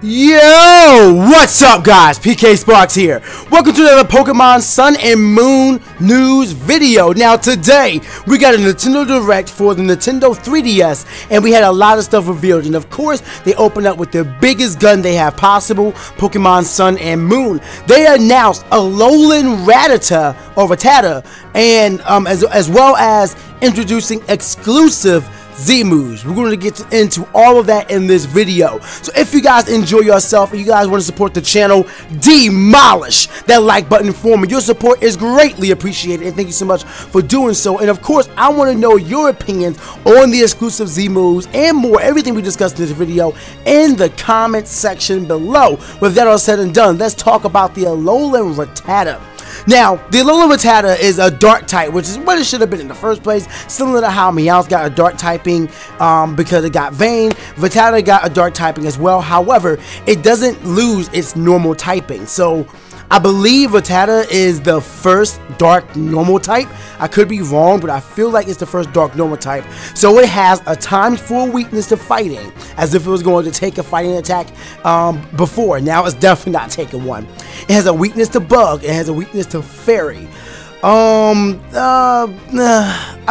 Yo, what's up guys? PKSparkxx here. Welcome to another Pokemon Sun and Moon news video. Now today, we got a Nintendo Direct for the Nintendo 3DS and we had a lot of stuff revealed, and of course, they opened up with the biggest gun they have possible, Pokemon Sun and Moon. They announced Alolan Rattata, and as well as introducing exclusive Z-moves. We're going to get into all of that in this video. So if you guys enjoy yourself and you guys want to support the channel, demolish that like button for me. Your support is greatly appreciated, and thank you so much for doing so. And of course, I want to know your opinions on the exclusive Z-moves and more, everything we discussed in this video, in the comment section below. With that all said and done, let's talk about the Alolan Rattata. Now, the Alola Rattata is a dark type, which is what it should have been in the first place. Similar to how Meowth got a dark typing because it got Vayne, Rattata got a dark typing as well. However, it doesn't lose its normal typing. So, I believe Rattata is the first dark normal type. I could be wrong, but I feel like it's the first dark normal type. So it has a ×4 weakness to fighting, as if it was going to take a fighting attack before. Now it's definitely not taking one. It has a weakness to bug. It has a weakness to fairy. I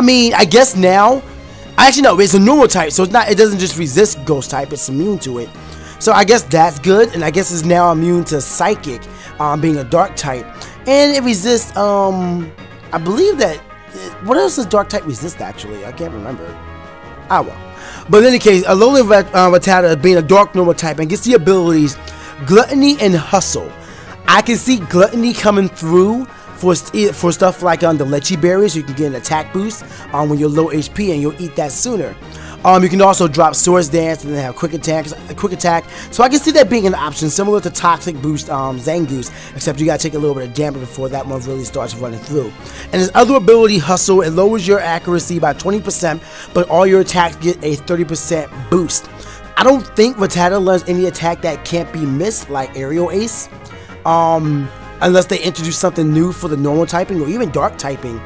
mean, I guess now, actually no, it's a normal type, so it's not. It doesn't just resist ghost type. It's immune to it. So I guess that's good, and I guess it's now immune to psychic, being a dark type, and it resists. I believe that. What else does dark type resist? Actually, I can't remember. Ah well. But in any case, Alolan Rattata being a dark normal type and gets the abilities Gluttony and Hustle. I can see Gluttony coming through for stuff like the Lechi Berries, so you can get an attack boost when you're low HP, and you'll eat that sooner. You can also drop Swords Dance and then have quick attack. So I can see that being an option, similar to Toxic Boost Zangoose, except you gotta take a little bit of damage before that one really starts running through. And his other ability, Hustle, it lowers your accuracy by 20%, but all your attacks get a 30% boost. I don't think Rattata learns any attack that can't be missed, like Aerial Ace, unless they introduce something new for the normal typing or even dark typing.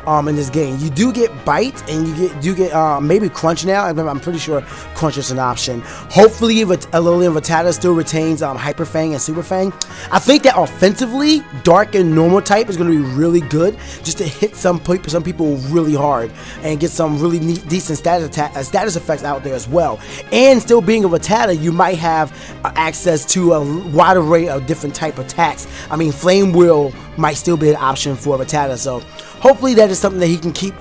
In this game, you do get Bite, and you get maybe Crunch now. I'm pretty sure Crunch is an option. Hopefully, Alolan Rattata still retains Hyper Fang and Super Fang. I think that offensively, Dark and Normal type is going to be really good, just to hit some people really hard and get some really decent status effects out there as well. And still being a Rattata, you might have access to a wide array of different type attacks. I mean, Flame Wheel might still be an option for Rattata, so hopefully that is something that he can keep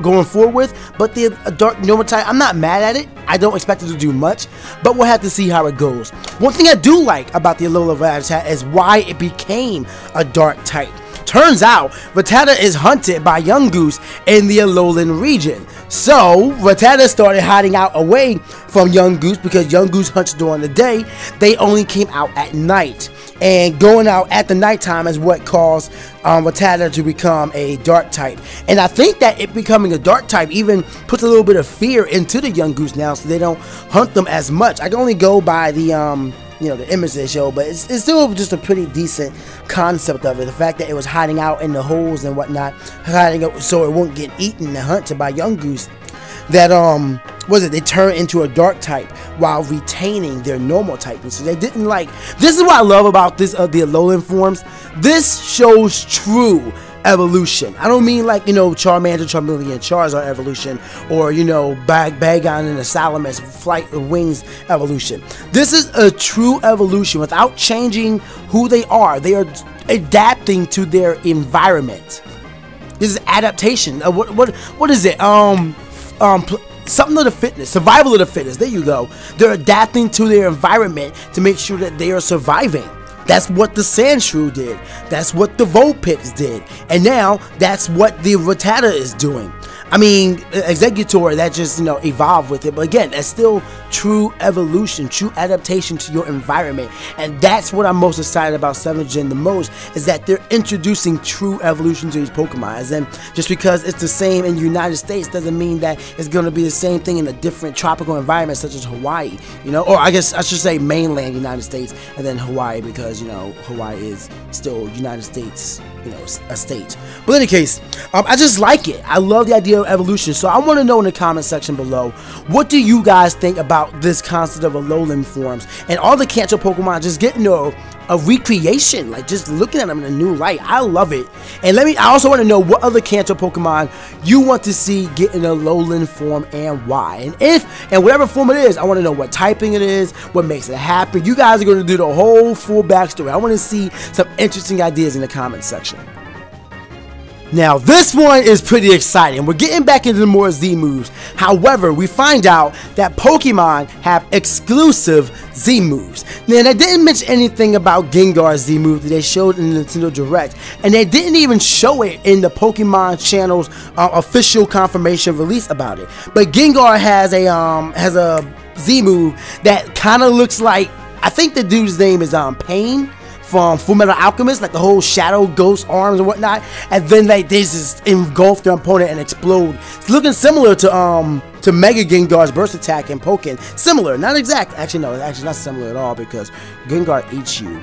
going forward with. But the dark normal type, I'm not mad at it. I don't expect it to do much, but we'll have to see how it goes. One thing I do like about the Alola Rattata is why it became a dark type. Turns out, Rattata is hunted by Yungoos in the Alolan region. So, Rattata started hiding out away from Yungoos because Yungoos hunts during the day. They only came out at night. And going out at the nighttime is what caused Rattata to become a dark type. And I think that it becoming a dark type even puts a little bit of fear into the Yungoos now, so they don't hunt them as much. I can only go by the the image they show, but it's still just a pretty decent concept of it. The fact that it was hiding out in the holes and whatnot, hiding up so it won't get eaten and hunted by Yungoos. That they turn into a dark type while retaining their normal type. And so they didn't this is what I love about this the Alolan forms. This shows true evolution. I don't mean Charmander, Charmeleon, Charizard evolution, or Bagon and the Salamis flight of wings evolution. This is a true evolution without changing who they are. They are adapting to their environment. This is adaptation. What is it? Something of the fitness, survival of the fittest. There you go. They're adapting to their environment to make sure that they are surviving. That's what the Sandshrew did. That's what the Vulpix did. And now, that's what the Rattata is doing. I mean, Executor, that just, evolved with it. But again, that's still true evolution, true adaptation to your environment. And that's what I'm most excited about 7th Gen the most, is that they're introducing true evolution to these Pokemon. As in, just because it's the same in the United States doesn't mean that it's going to be the same thing in a different tropical environment such as Hawaii. Or I guess I should say mainland United States and then Hawaii, because, Hawaii is still United States, a state. But in any case, I just like it. I love the idea Mega Evolution. So I want to know in the comment section below, what do you guys think about this concept of Alolan forms? And all the Kanto Pokemon just getting a recreation, like just looking at them in a new light. I love it. And I also want to know what other Kanto Pokemon you want to see get in a Alolan form and why. And whatever form it is, I want to know what typing it is, what makes it happen. You guys are going to do the whole full backstory. I want to see some interesting ideas in the comment section. Now this one is pretty exciting. We're getting back into more Z moves. However, we find out that Pokemon have exclusive Z moves. Now they didn't mention anything about Gengar's Z move that they showed in the Nintendo Direct, and they didn't even show it in the Pokemon channel's official confirmation release about it. But Gengar has a Z move that kind of looks like, I think the dude's name is Pain from Fullmetal Alchemist, like the whole shadow ghost arms and whatnot, and then like they just engulf their opponent and explode. It's looking similar to Mega Gengar's burst attack in Pokken. Similar, not exact. Actually, no, it's actually not similar at all because Gengar eats you.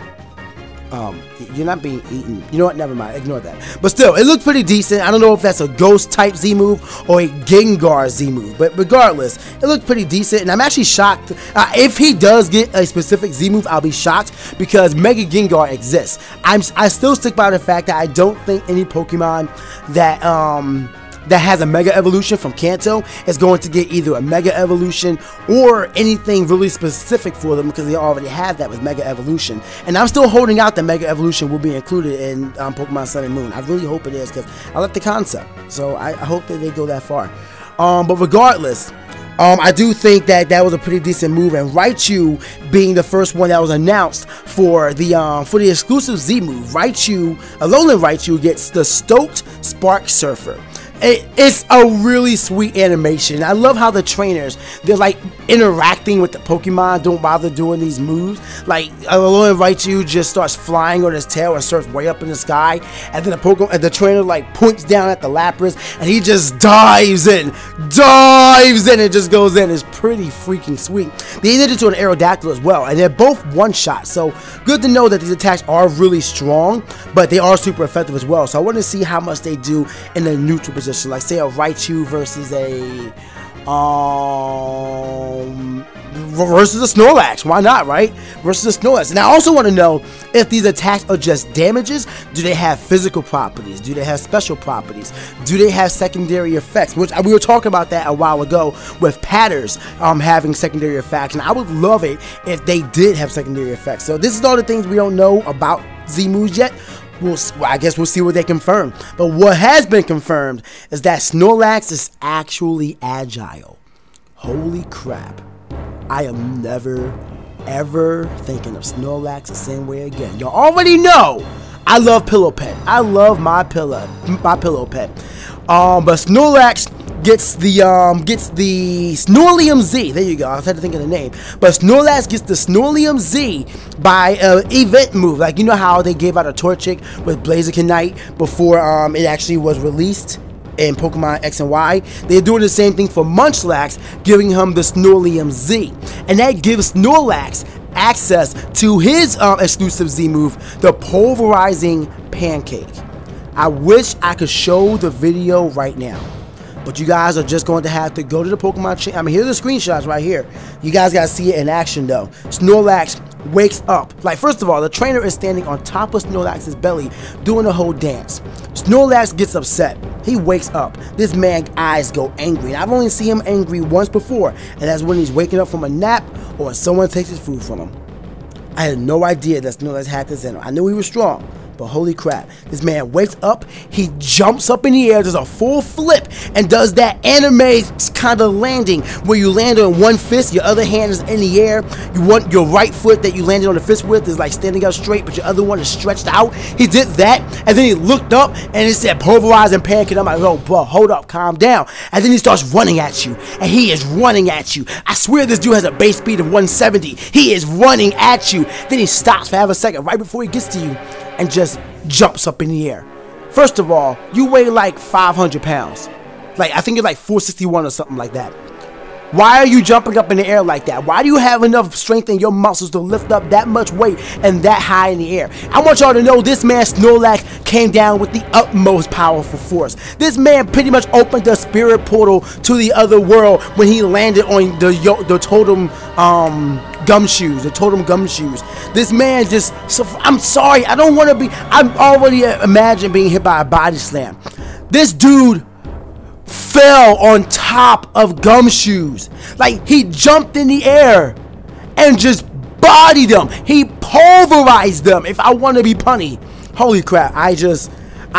You're not being eaten. You know what? Never mind. Ignore that. But still, it looks pretty decent. I don't know if that's a ghost type Z move or a Gengar Z move, but regardless, it looks pretty decent. And I'm actually shocked. If he does get a specific Z move, I'll be shocked because Mega Gengar exists. I still stick by the fact that I don't think any Pokemon that has a Mega Evolution from Kanto is going to get either a Mega Evolution or anything really specific for them because they already have that with Mega Evolution. And I'm still holding out that Mega Evolution will be included in Pokemon Sun and Moon. I really hope it is because I like the concept. So I hope that they go that far. But regardless, I do think that that was a pretty decent move, and Raichu being the first one that was announced for the exclusive Z move, Alolan Raichu gets the Stoked Spark Surfer. It's a really sweet animation. I love how the trainers, they're like interacting with the Pokemon, don't bother doing these moves. Like Alolan Raichu just starts flying on his tail and starts way up in the sky, and then the trainer like points down at the Lapras and he just dives in and just goes in. It's pretty freaking sweet. They did it to an Aerodactyl as well, and they're both one shot, so good to know that these attacks are really strong, but they are super effective as well. So I want to see how much they do in the neutral position. Like say a Raichu versus a Snorlax. Why not, right? Versus a Snorlax. And I also want to know if these attacks are just damages. Do they have physical properties? Do they have special properties? Do they have secondary effects? Which we were talking about that a while ago with Patters having secondary effects, and I would love it if they did have secondary effects. So this is all the things we don't know about Z moves yet. I guess we'll see what they confirm. But what has been confirmed is that Snorlax is actually agile. Holy crap. I am never, ever thinking of Snorlax the same way again. Y'all already know I love Pillow Pet. I love my Pillow Pet. But Snorlax gets the Snorlium Z. There you go. I had to think of the name. But Snorlax gets the Snorlium Z by an event move. Like, you know how they gave out a Torchic with Blazikenite before it actually was released in Pokemon X and Y? They're doing the same thing for Munchlax, giving him the Snorlium Z. And that gives Snorlax access to his exclusive Z move, the Pulverizing Pancake. I wish I could show the video right now, but you guys are just going to have to go to the Pokemon channel. I mean, here are the screenshots right here. You guys got to see it in action, though. Snorlax wakes up. Like, first of all, the trainer is standing on top of Snorlax's belly doing a whole dance. Snorlax gets upset. He wakes up. This man's eyes go angry. And I've only seen him angry once before, and that's when he's waking up from a nap or someone takes his food from him. I had no idea that Snorlax had this in him. I knew he was strong, but holy crap, this man wakes up, he jumps up in the air, does a full flip, and does that anime kind of landing where you land on one fist, your other hand is in the air. You want your right foot that you landed on the fist with is like standing up straight, but your other one is stretched out. He did that, and then he looked up and it said Pulverizing Pancake. I'm like, oh, bro, hold up, calm down. And then he starts running at you, and he is running at you. I swear this dude has a base speed of 170. He is running at you. Then he stops for half a second right before he gets to you and just jumps up in the air. First of all, you weigh like 500 pounds. Like, I think it's like 461 or something like that. Why are you jumping up in the air like that? Why do you have enough strength in your muscles to lift up that much weight and that high in the air? I want y'all to know this man Snorlax came down with the utmost powerful force. This man pretty much opened the spirit portal to the other world when he landed on the totem gumshoes, the totem gumshoes. This man just, I'm sorry, I don't want to be, I'm already imagine being hit by a body slam. This dude fell on top of gumshoes. Like, he jumped in the air and just bodied them. He pulverized them, if I want to be punny. Holy crap, I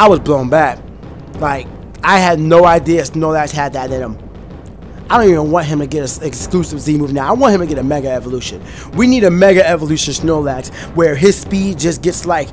was blown back. Like, I had no idea Snorlax had that in him. I don't even want him to get an exclusive Z move now. I want him to get a Mega Evolution. We need a Mega Evolution Snorlax where his speed just gets like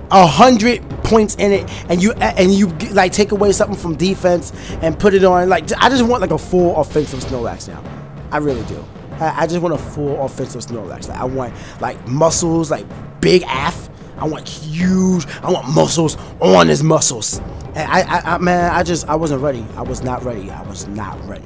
100 points in it, and you like take away something from defense and put it on. Like, I just want like a full offensive Snorlax now. I really do. I just want a full offensive Snorlax. Like, I want like muscles, like big AF. I want huge. I want muscles on his muscles. And man, I wasn't ready. I was not ready. I was not ready.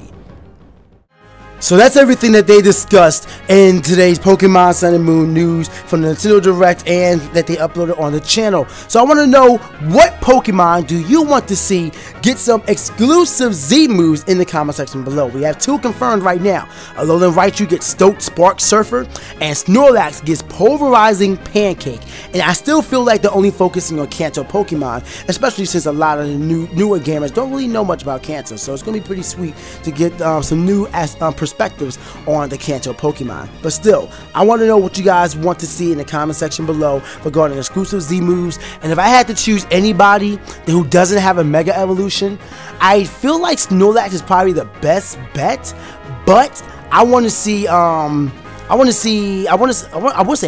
So that's everything that they discussed in today's Pokemon Sun and Moon news from the Nintendo Direct and that they uploaded on the channel. So I want to know, what Pokemon do you want to see get some exclusive Z moves in the comment section below? We have 2 confirmed right now. Alola and Raichu gets Stoked Spark Surfer, and Snorlax gets Pulverizing Pancake. And I still feel like they're only focusing on Kanto Pokemon, especially since a lot of the newer gamers don't really know much about Kanto. So it's going to be pretty sweet to get some new perspectives on the Kanto Pokemon. But still, I want to know what you guys want to see in the comment section below regarding exclusive Z moves. And if I had to choose anybody who doesn't have a Mega Evolution, I feel like Snorlax is probably the best bet. But I want to see I want to say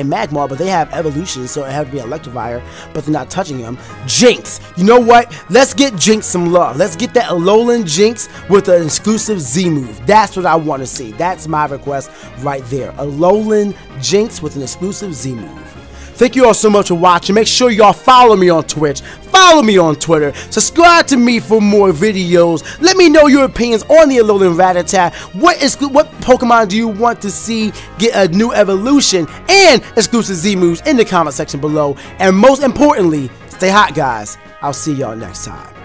Magmar, but they have evolution, so it have to be Electivire, but they're not touching him. Jinx, you know what? Let's get Jinx some love. Let's get that Alolan Jinx with an exclusive Z move. That's what I want to see. That's my request right there. Alolan Jinx with an exclusive Z move. Thank you all so much for watching. Make sure y'all follow me on Twitch, follow me on Twitter, subscribe to me for more videos. Let me know your opinions on the Alola and Rattata. What Pokemon do you want to see get a new evolution and exclusive Z moves in the comment section below? And most importantly, stay hot, guys. I'll see y'all next time.